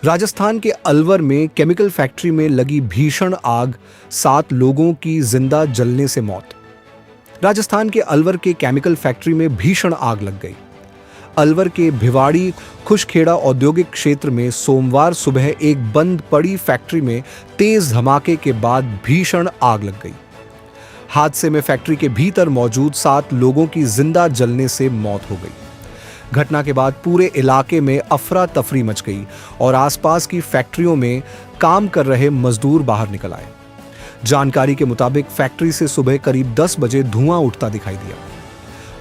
राजस्थान के अलवर में chemical factory में लगी भीषण आग, 7 लोगों की जिंदा जलने से मौत। राजस्थान के अलवर के केमिकल फैक्ट्री में भीषण आग लग गई। अलवर के भिवाड़ी खुशखेड़ा औद्योगिक क्षेत्र में सोमवार सुबह एक बंद पड़ी फैक्ट्री में तेज धमाके के बाद भीषण आग लग गई। हादसे में फैक्ट्री के भीतर मौजूद 7 लोगों की जिंदा जलने से मौत हो गई। घटना के बाद पूरे इलाके में अफरा तफरी मच गई और आसपास की फैक्ट्रियों में काम कर रहे मजदूर बाहर निकल आए। जानकारी के मुताबिक फैक्ट्री से सुबह करीब 10 बजे धुआं उठता दिखाई दिया।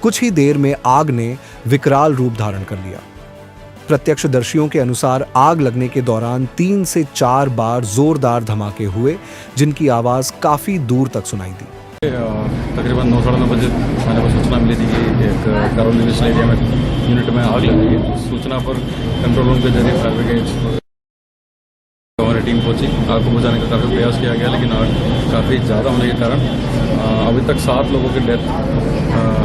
कुछ ही देर में आग ने विकराल रूप धारण कर लिया। प्रत्यक्षदर्शियों के अनुसार आग लगने के दौरान 3 से 4 बार जोरदार धमाके हुए, जिनकी आवाज काफी दूर तक सुनाई दी। तकरीबन 9 साढ़े 9 बजे मैंने को सूचना मिली थी कि एक करौली इंडस्ट्रियल एरिया में यूनिट में आग लगी है। सूचना पर कंट्रोल रूम के जरिए फायर ब्रिगेड हमारी टीम पहुंची। आग को बुझाने का काफ़ी प्रयास किया गया, लेकिन आग काफ़ी ज़्यादा होने के कारण अभी तक 7 लोगों की डेथ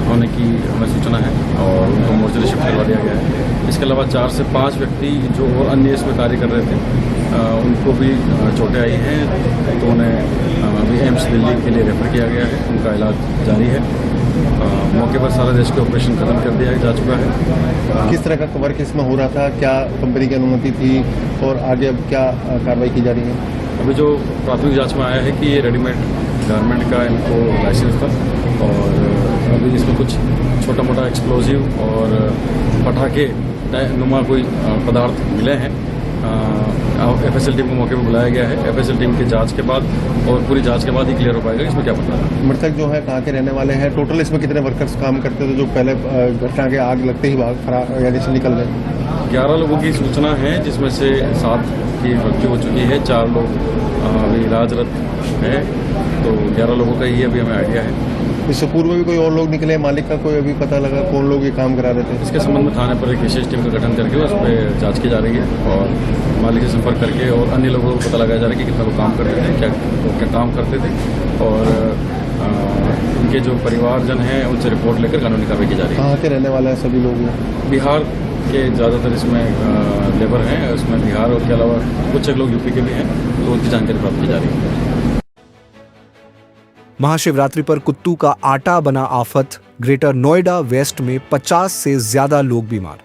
होने की हमें सूचना है और उनको मोर्चरी शिफ्ट करवा दिया गया है। इसके अलावा 4 से 5 व्यक्ति जो और अन्य इसमें कार्य कर रहे थे उनको भी चोटें आई हैं, तो उन्हें अभी एम्स दिल्ली के लिए रेफर किया गया है। उनका इलाज जारी है। मौके पर सारा रेस्क्यू ऑपरेशन खत्म कर दिया जा चुका है। किस तरह का कवर किसमें हो रहा था, क्या कंपनी की अनुमति थी और आगे अब क्या कार्रवाई की जा रही है? अभी जो प्राथमिक जांच में आया है कि ये रेडीमेड गारमेंट का इनको लाइसेंस था और अभी इसमें कुछ छोटा मोटा एक्सप्लोजिव और पटाखे नुमा कोई पदार्थ मिले हैं। एफएसएल टीम को मौके पर बुलाया गया है। एफएसएल टीम की जांच के बाद और पूरी जांच के बाद ही क्लियर हो पाएगा इसमें क्या पता है। मृतक जो है कहाँ के रहने वाले हैं? टोटल इसमें कितने वर्कर्स काम करते थे जो पहले घटना के आग लगते ही भाग फरार यानी से निकल गए? 11 लोगों की सूचना है, जिसमें से 7 की मृत्यु हो चुकी है, 4 लोग अभी इलाजरत है, तो 11 लोगों का ही अभी हमें आइडिया है। इससे पूर्व भी कोई और लोग निकले? मालिक का कोई अभी पता लगा कौन लोग ये काम करा रहे थे? इसके संबंध में थाने पर एक विशेष टीम का गठन करके उस पर जाँच की जा रही है और मालिक से संपर्क करके और अन्य लोगों को पता लगाया जा रहा है कि कितना लोग काम करते थे, क्या काम करते थे और उनके जो परिवारजन हैं उनसे रिपोर्ट लेकर कानूनी कार्रवाई की जा रही है। कहाँ के रहने वाले हैं सभी लोग? बिहार के ज़्यादातर इसमें लेबर हैं, उसमें बिहार और के अलावा कुछ लोग यूपी के भी हैं, तो उनकी जानकारी प्राप्त की जा रही है। महाशिवरात्रि पर कुत्तू का आटा बना आफत, ग्रेटर नोएडा वेस्ट में 50 से ज्यादा लोग बीमार।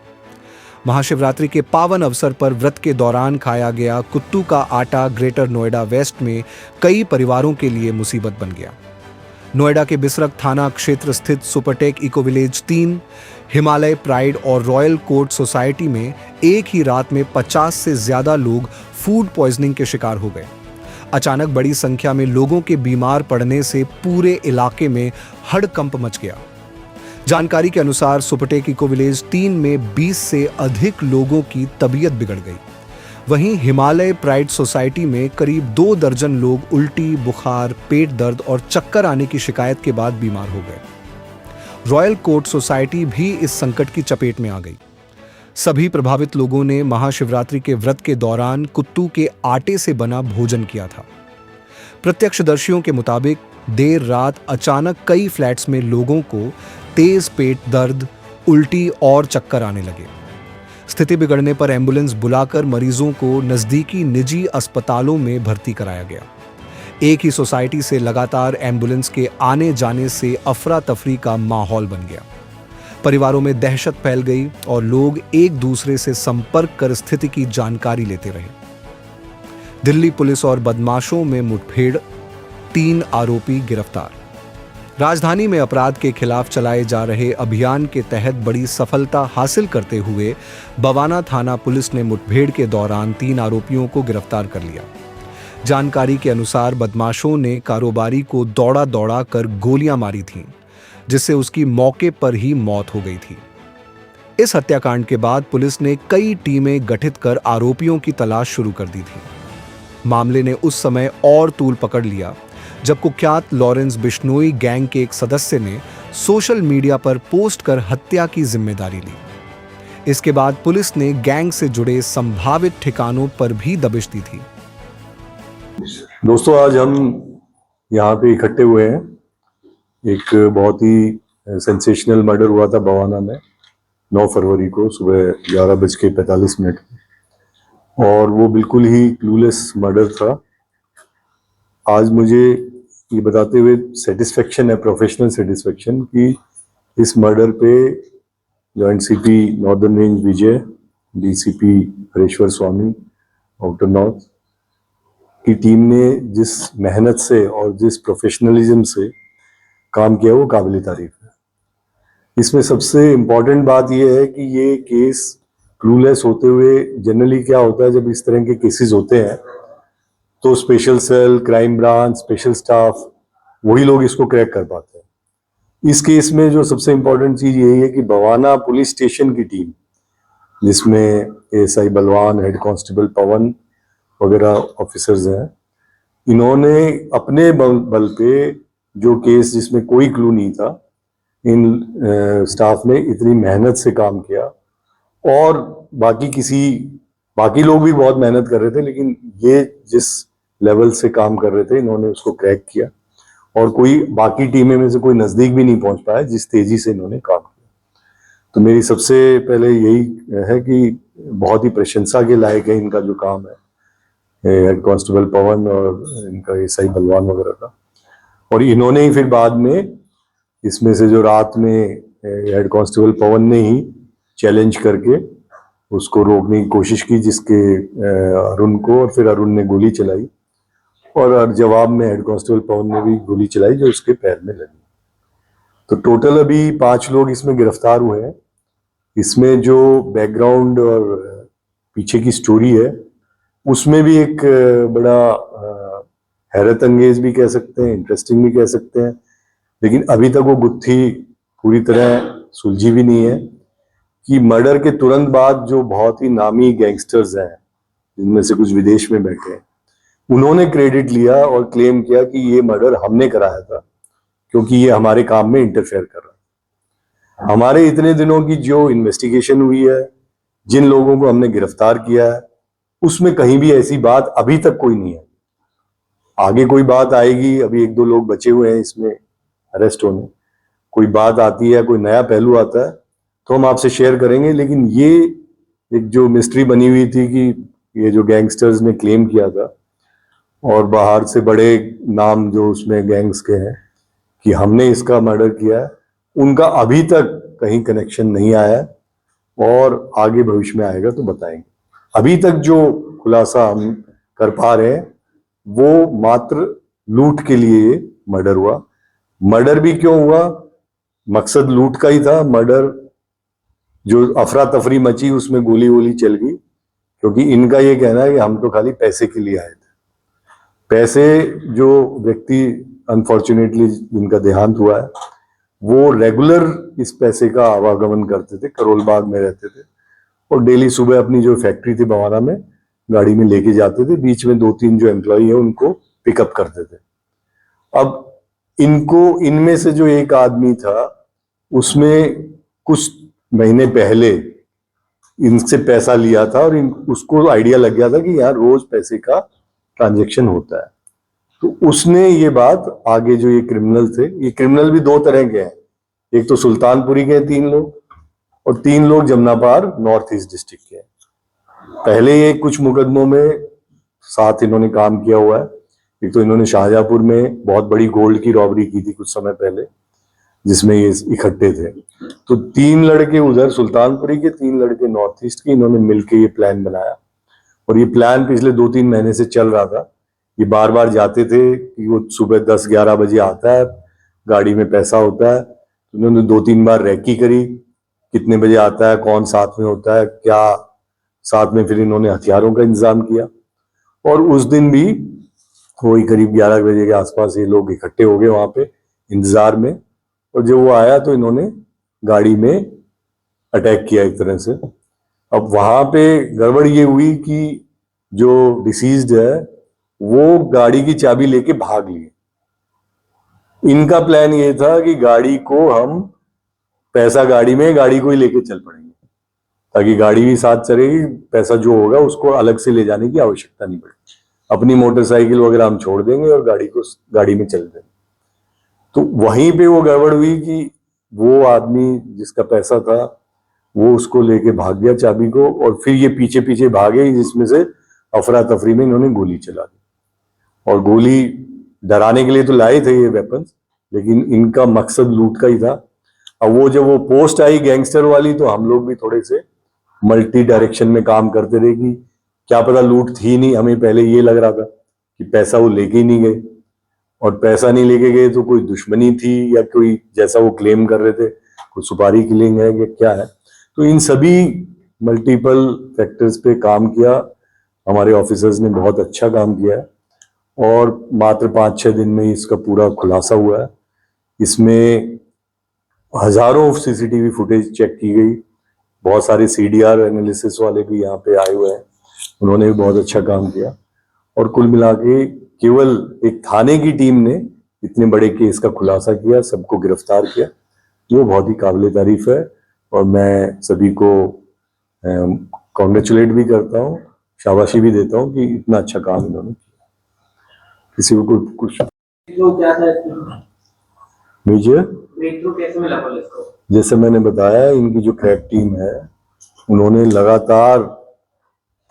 महाशिवरात्रि के पावन अवसर पर व्रत के दौरान खाया गया कुत्तू का आटा ग्रेटर नोएडा वेस्ट में कई परिवारों के लिए मुसीबत बन गया। नोएडा के बिसरक थाना क्षेत्र स्थित Supertech eco village 3, Himalaya pride और रॉयल कोर्ट सोसाइटी में एक ही रात में 50 से ज्यादा लोग फूड पॉइजनिंग के शिकार हो गए। अचानक बड़ी संख्या में लोगों के बीमार पड़ने से पूरे इलाके में हड़कंप मच गया। जानकारी के अनुसार सुपरटेक इको विलेज 3 में 20 से अधिक लोगों की तबीयत बिगड़ गई। वहीं हिमालय प्राइड सोसाइटी में करीब 2 दर्जन लोग उल्टी, बुखार, पेट दर्द और चक्कर आने की शिकायत के बाद बीमार हो गए। रॉयल कोर्ट सोसाइटी भी इस संकट की चपेट में आ गई। सभी प्रभावित लोगों ने महाशिवरात्रि के व्रत के दौरान कुत्तू के आटे से बना भोजन किया था। प्रत्यक्षदर्शियों के मुताबिक देर रात अचानक कई फ्लैट्स में लोगों को तेज पेट दर्द, उल्टी और चक्कर आने लगे। स्थिति बिगड़ने पर एम्बुलेंस बुलाकर मरीजों को नजदीकी निजी अस्पतालों में भर्ती कराया गया। एक ही सोसाइटी से लगातार एम्बुलेंस के आने जाने से अफरा तफरी का माहौल बन गया। परिवारों में दहशत फैल गई और लोग एक दूसरे से संपर्क कर स्थिति की जानकारी लेते रहे। दिल्ली पुलिस और बदमाशों में मुठभेड़, 3 आरोपी गिरफ्तार। राजधानी में अपराध के खिलाफ चलाए जा रहे अभियान के तहत बड़ी सफलता हासिल करते हुए बवाना थाना पुलिस ने मुठभेड़ के दौरान 3 आरोपियों को गिरफ्तार कर लिया। जानकारी के अनुसार बदमाशों ने कारोबारी को दौड़ा दौड़ा कर गोलियां मारी थीं, जिससे उसकी मौके पर ही मौत हो गई थी। इस हत्याकांड के बाद पुलिस ने कई टीमें गठित कर आरोपियों की तलाश शुरू कर दी थी। मामले ने उस समय और तूल पकड़ लिया जब कुख्यात लॉरेंस बिश्नोई गैंग के एक सदस्य ने सोशल मीडिया पर पोस्ट कर हत्या की जिम्मेदारी ली। इसके बाद पुलिस ने गैंग से जुड़े संभावित ठिकानों पर भी दबिश दी थी। दोस्तों, आज हम यहाँ पे इकट्ठे हुए हैं। एक बहुत ही सेंसेशनल मर्डर हुआ था बवाना में 9 फरवरी को सुबह 11:45 और वो बिल्कुल ही क्लूलेस मर्डर था। आज मुझे ये बताते हुए सेटिस्फेक्शन है, प्रोफेशनल सेटिस्फेक्शन, कि इस मर्डर पे जॉइंट सीपी नॉर्दर्न रेंज विजय, डीसीपी हरेश्वर स्वामी आउटर नॉर्थ की टीम ने जिस मेहनत से और जिस प्रोफेशनलिज्म से काम किया वो काबिल तारीफ है। इसमें सबसे इम्पोर्टेंट बात यह है कि ये केस क्लूलेस होते हुए, जनरली क्या होता है जब इस तरह के केसेस होते हैं तो special cell, crime branch, special staff, वही लोग इसको क्रैक कर पाते हैं। इस केस में जो सबसे इम्पोर्टेंट चीज यही है कि बवाना पुलिस स्टेशन की टीम, जिसमें एएसआई बलवान, हेड कांस्टेबल पवन वगैरह ऑफिसर्स हैं, इन्होंने अपने बल पे जो केस जिसमें कोई क्लू नहीं था, इन स्टाफ ने इतनी मेहनत से काम किया। और बाकी लोग भी बहुत मेहनत कर रहे थे, लेकिन ये जिस लेवल से काम कर रहे थे इन्होंने उसको क्रैक किया, और कोई बाकी टीमें में से कोई नजदीक भी नहीं पहुंच पाया जिस तेजी से इन्होंने काम किया। तो मेरी सबसे पहले यही है कि बहुत ही प्रशंसा के लायक है इनका जो काम है, हेड कांस्टेबल पवन और इनका एसआई बलवान वगैरह का। और इन्होंने ही फिर बाद में इसमें से जो रात में हेड कांस्टेबल पवन ने ही चैलेंज करके उसको रोकने की कोशिश की, जिसके अरुण को, और फिर अरुण ने गोली चलाई, और जवाब में हेड कांस्टेबल पवन ने भी गोली चलाई जो उसके पैर में लगी। तो टोटल अभी 5 लोग इसमें गिरफ्तार हुए हैं। इसमें जो बैकग्राउंड और पीछे की स्टोरी है उसमें भी एक बड़ा हैरत अंगेज भी कह सकते हैं, इंटरेस्टिंग भी कह सकते हैं, लेकिन अभी तक वो गुत्थी पूरी तरह सुलझी भी नहीं है कि मर्डर के तुरंत बाद जो बहुत ही नामी गैंगस्टर्स हैं, जिनमें से कुछ विदेश में बैठे हैं, उन्होंने क्रेडिट लिया और क्लेम किया कि ये मर्डर हमने कराया था क्योंकि ये हमारे काम में इंटरफेयर कर रहा है। हमारे इतने दिनों की जो इन्वेस्टिगेशन हुई है, जिन लोगों को हमने गिरफ्तार किया है, उसमें कहीं भी ऐसी बात अभी तक कोई नहीं है। आगे कोई बात आएगी, अभी 1-2 लोग बचे हुए हैं इसमें अरेस्ट होने, कोई बात आती है, कोई नया पहलू आता है तो हम आपसे शेयर करेंगे। लेकिन ये एक जो मिस्ट्री बनी हुई थी कि ये जो गैंगस्टर्स ने क्लेम किया था, और बाहर से बड़े नाम जो उसमें गैंग्स के हैं कि हमने इसका मर्डर किया है, उनका अभी तक कहीं कनेक्शन नहीं आया है, और आगे भविष्य में आएगा तो बताएंगे। अभी तक जो खुलासा हम कर पा रहे हैं वो मात्र लूट के लिए ये मर्डर हुआ। मर्डर भी क्यों हुआ, मकसद लूट का ही था। मर्डर जो अफरा तफरी मची उसमें गोली वोली चल गई, क्योंकि इनका ये कहना है कि हम तो खाली पैसे के लिए आए थे। पैसे, जो व्यक्ति अनफॉर्चुनेटली जिनका देहांत हुआ है, वो रेगुलर इस पैसे का आवागमन करते थे, करोल बाग में रहते थे, और डेली सुबह अपनी जो फैक्ट्री थी बवाना में गाड़ी में लेके जाते थे। बीच में 2-3 जो एम्प्लॉई है उनको पिकअप करते थे। अब इनमें से जो एक आदमी था, उसमें कुछ महीने पहले इनसे पैसा लिया था, और उसको आइडिया लग गया था कि यार रोज पैसे का ट्रांजैक्शन होता है। तो उसने ये बात आगे, जो ये क्रिमिनल थे, ये क्रिमिनल भी 2 तरह के हैं, एक तो सुल्तानपुरी के 3 लोग, और 3 लोग जमनापार नॉर्थ ईस्ट डिस्ट्रिक्ट के हैं। पहले ये कुछ मुकदमों में साथ इन्होंने काम किया हुआ है। एक तो इन्होंने शाहजहांपुर में बहुत बड़ी गोल्ड की रॉबरी की थी कुछ समय पहले, जिसमें ये इकट्ठे थे। तो 3 लड़के उधर सुल्तानपुरी के, 3 लड़के नॉर्थ ईस्ट के, इन्होंने मिलकर ये प्लान बनाया, और ये प्लान पिछले 2-3 महीने से चल रहा था। ये बार बार जाते थे कि वो सुबह 10-11 बजे आता है, गाड़ी में पैसा होता है। उन्होंने 2-3 बार रैकी करी, कितने बजे आता है, कौन साथ में होता है, क्या साथ में। फिर इन्होंने हथियारों का इंतजाम किया, और उस दिन भी वही करीब 11 बजे के आसपास ये लोग इकट्ठे हो गए वहां पे इंतजार में, और जब वो आया तो इन्होंने गाड़ी में अटैक किया एक तरह से। अब वहां पे गड़बड़ ये हुई कि जो डिसीज्ड है वो गाड़ी की चाबी लेके भाग लिए। इनका प्लान ये था कि गाड़ी को हम, पैसा गाड़ी में, गाड़ी को ही लेके चल पड़ेंगे, ताकि गाड़ी भी साथ चलेगी, पैसा जो होगा उसको अलग से ले जाने की आवश्यकता नहीं पड़ेगी। अपनी मोटरसाइकिल वगैरह हम छोड़ देंगे और गाड़ी में चल देंगे। तो वहीं पे वो गड़बड़ हुई कि वो आदमी जिसका पैसा था वो उसको लेके भाग गया चाबी को, और फिर ये पीछे पीछे भागे, जिसमें से अफरा तफरी में इन्होंने गोली चला दी। और गोली डराने के लिए तो लाए थे ये वेपन्स, लेकिन इनका मकसद लूट का ही था। अब वो जब वो पोस्ट आई गैंगस्टर वाली, तो हम लोग भी थोड़े से मल्टी डायरेक्शन में काम करते रहे कि क्या पता लूट थी नहीं, हमें पहले ये लग रहा था कि पैसा वो लेके ही नहीं गए, और पैसा नहीं लेके गए तो कोई दुश्मनी थी, या कोई जैसा वो क्लेम कर रहे थे कोई सुपारी किलिंग है या क्या है। तो इन सभी मल्टीपल फैक्टर्स पे काम किया, हमारे ऑफिसर्स ने बहुत अच्छा काम किया है, और मात्र 5-6 दिन में इसका पूरा खुलासा हुआ है। इसमें हजारों सीसीटीवी फुटेज चेक की गई, बहुत सारे सीडीआर एनालिसिस वाले भी यहाँ पे आए हुए हैं, उन्होंने भी बहुत अच्छा काम किया। और कुल मिला के केवल एक थाने की टीम ने इतने बड़े केस का खुलासा किया, सबको गिरफ्तार किया, वो बहुत ही काबिल तारीफ है। और मैं सभी को कॉन्ग्रेचुलेट भी करता हूँ, शाबाशी भी देता हूँ कि इतना अच्छा काम इन्होंने किया। किसी को कुछ मेजर कैसे मिला पुलिस को? जैसे मैंने बताया, इनकी जो क्रैक टीम है उन्होंने लगातार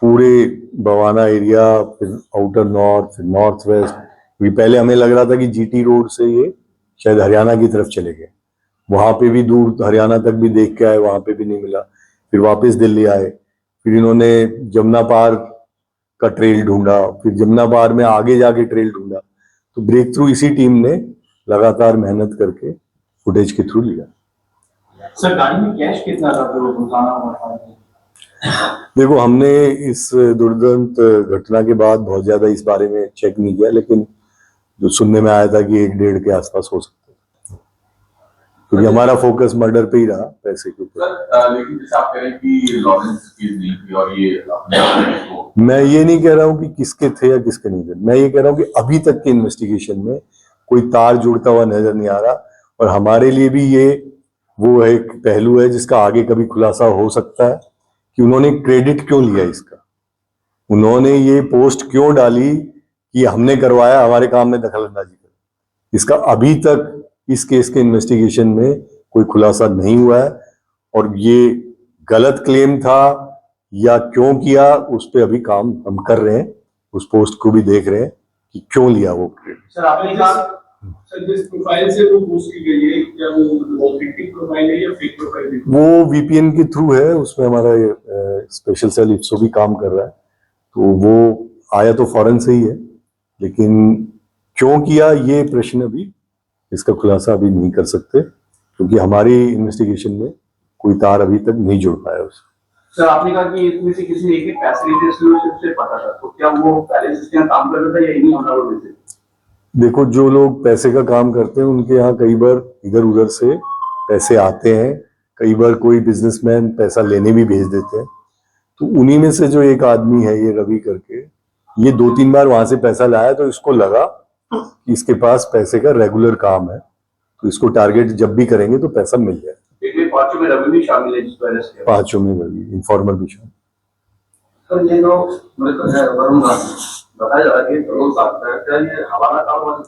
पूरे बवाना एरिया, फिर आउटर नॉर्थ, फिर नॉर्थ वेस्ट, क्योंकि पहले हमें लग रहा था कि जीटी रोड से ये शायद हरियाणा की तरफ चले गए, वहां पे भी दूर हरियाणा तक भी देख के आए, वहां पे भी नहीं मिला, फिर वापस दिल्ली आए, फिर इन्होंने जमुना पार का ट्रेल ढूंढा, फिर जमुना पार में आगे जाके ट्रेल ढूंढा। तो ब्रेक थ्रू इसी टीम ने लगातार मेहनत करके फुटेज के थ्रू लिया। सर गाड़ी में कैश कितना था जो उठाना हुआ था? देखो, हमने इस दुर्दांत घटना के बाद बहुत ज्यादा इस बारे में चेक नहीं किया, लेकिन जो सुनने में आया था कि 1-1.5 के आसपास हो सकता है, क्योंकि हमारा फोकस मर्डर पे ही रहा, पैसे के ऊपर। लेकिन जैसे आप कह रहे हैं कि लॉरेंस की नहीं थी, और ये अपने मैं ये नहीं कह रहा हूँ कि किसके थे या किसके नहीं थे, मैं ये कह रहा हूँ कि अभी तक के इन्वेस्टिगेशन में कोई तार जुड़ता हुआ नजर नहीं आ रहा, और हमारे लिए भी ये वो एक पहलू है जिसका आगे कभी खुलासा हो सकता है कि उन्होंने क्रेडिट क्यों लिया इसका, उन्होंने ये पोस्ट क्यों डाली कि हमने करवाया, हमारे काम में दखलंदाजी कर। इसका अभी तक इस केस के इन्वेस्टिगेशन में कोई खुलासा नहीं हुआ है, और ये गलत क्लेम था या क्यों किया, उस पर अभी काम हम कर रहे हैं, उस पोस्ट को भी देख रहे हैं कि क्यों लिया वो क्रेडिट। सर आपने कहा सर जिस प्रोफाइल से वो पोस्ट की गई है, क्या वो ऑथेंटिक प्रोफाइल है या फेक प्रोफाइल है? वो वीपीएन के थ्रू है, उसमें हमारा स्पेशल सेल इफ्सो भी काम कर रहा है, तो वो आया तो फौरन से ही है, लेकिन क्यों किया ये प्रश्न अभी इसका खुलासा अभी नहीं कर सकते, क्योंकि हमारी इन्वेस्टिगेशन में कोई तार अभी तक नहीं जुड़ पाया उससे। सर आपने कहा कि इसमें से किसी ने एक पैसे लिए थे, इसलिए उससे पता था, तो क्या वो पहले से यहाँ काम कर रहा था या इन्हीं हमलावरों में से? देखो, जो लोग पैसे का काम करते हैं उनके यहाँ कई बार इधर उधर से पैसे आते हैं, कई बार कोई बिजनेसमैन पैसा लेने भी भेज देते हैं, तो उन्हीं में से जो एक आदमी है ये रवि करके, ये 2-3 बार वहां से पैसा लाया, तो इसको लगा कि इसके पास पैसे का रेगुलर काम है, तो इसको टारगेट जब भी करेंगे तो पैसा मिल जाए। इसमें 5 में रवि भी शामिल है जिसको अरेस्ट किया? 5 में रवि इन्फॉर्मर भी शामिल। सर ये लोग मुझे तो है बताया जा रहा है कि रोज आता है, क्या ये हवाला कारोबार?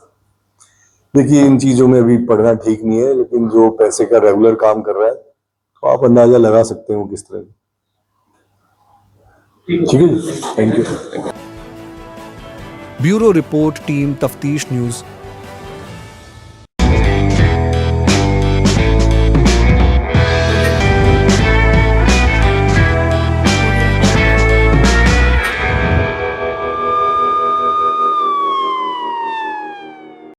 देखिए, इन चीजों में अभी पढ़ना ठीक नहीं है, लेकिन जो पैसे का रेगुलर काम कर रहा है तो आप अंदाजा लगा सकते हो किस तरह। ठीक है जी, thank you. Bureau report, team Taftish news,